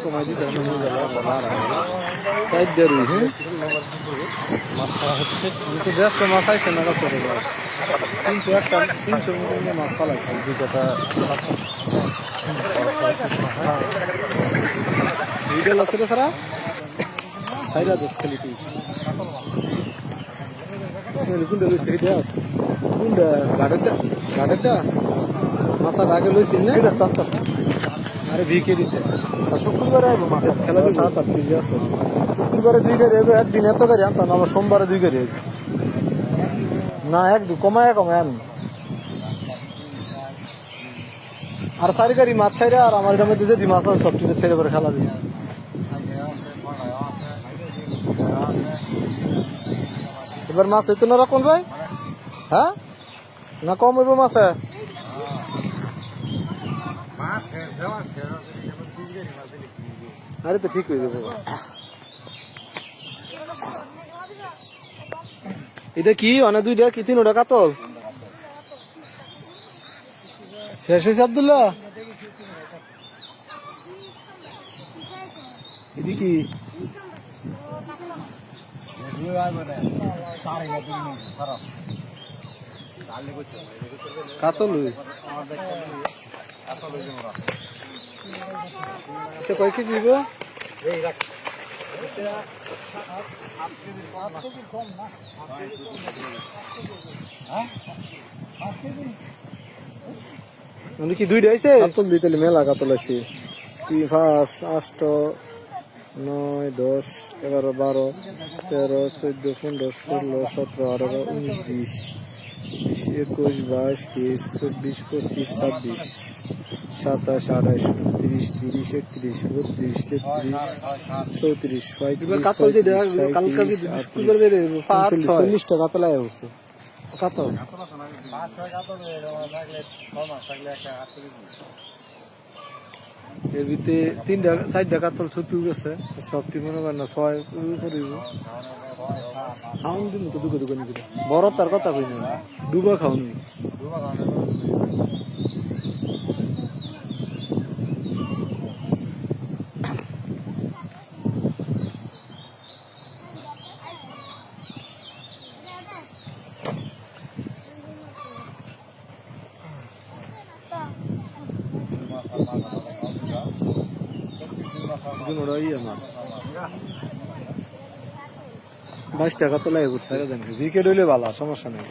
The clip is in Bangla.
কমাই দিতে মাছ হচ্ছে কিন্তু দেড়শো মাছ আইসে না কাছে 300 মতো মাছ ফালাইছে দুই কথা ভিডিও আছে রে সারা সাইরা দশ খালি তুই কোনটা লইছে এটা কোনটা গাড়িটা মাছার আগে লইছিল না এটা তার আরে ভিকে দিতে শুক্রবারে আইব মাছ খেলা 7-8 কেজি আছে শুক্রবারে 2 গাড়ি হবে একদিন এত গাড়ি আনতাম আবার সোমবারে 2 গাড়ি না একদম কমায় আন আর 4 গাড়ি মাছ ছাইরা আর আমার গ্রামে যে মাছ আছে সব কিছু ছেড়ে করে খেলা দিই এবার মাছ হইতো না রাখুন ভাই হ্যাঁ না কম হইব মাছে আরে তো ঠিক হয়ে যাবে এটা কি অনেক 2টা কি 3টা কাতল শেষ হয়েছে আব্দুল্লাহ এদি কি কাতল কয় কেজি দিব কি 2টা আইছে কাতল দিতে মেলা কাতল আছে 5 8 9 10 11 12 13 14 15 16 17 18 19 20 21 22 23 24 25 26 27 28 29 30 31 32 33 34 35 কাতল যে কালকা যে শুক্রবার বেরে 40 টাকা কাতল আয় হচ্ছে কাতল এর ভিতরে 3-4 কাতল ছুটু গেছে সবটি মনে করেন না 6 করিব খাওন দিন তো দুটো নিতে বড় তার কথা কই না ডুবা খাওনি মাছ 22 টাকা তো লাগে ঘুরছে উইকেট হইলে ভালো সমস্যা নেই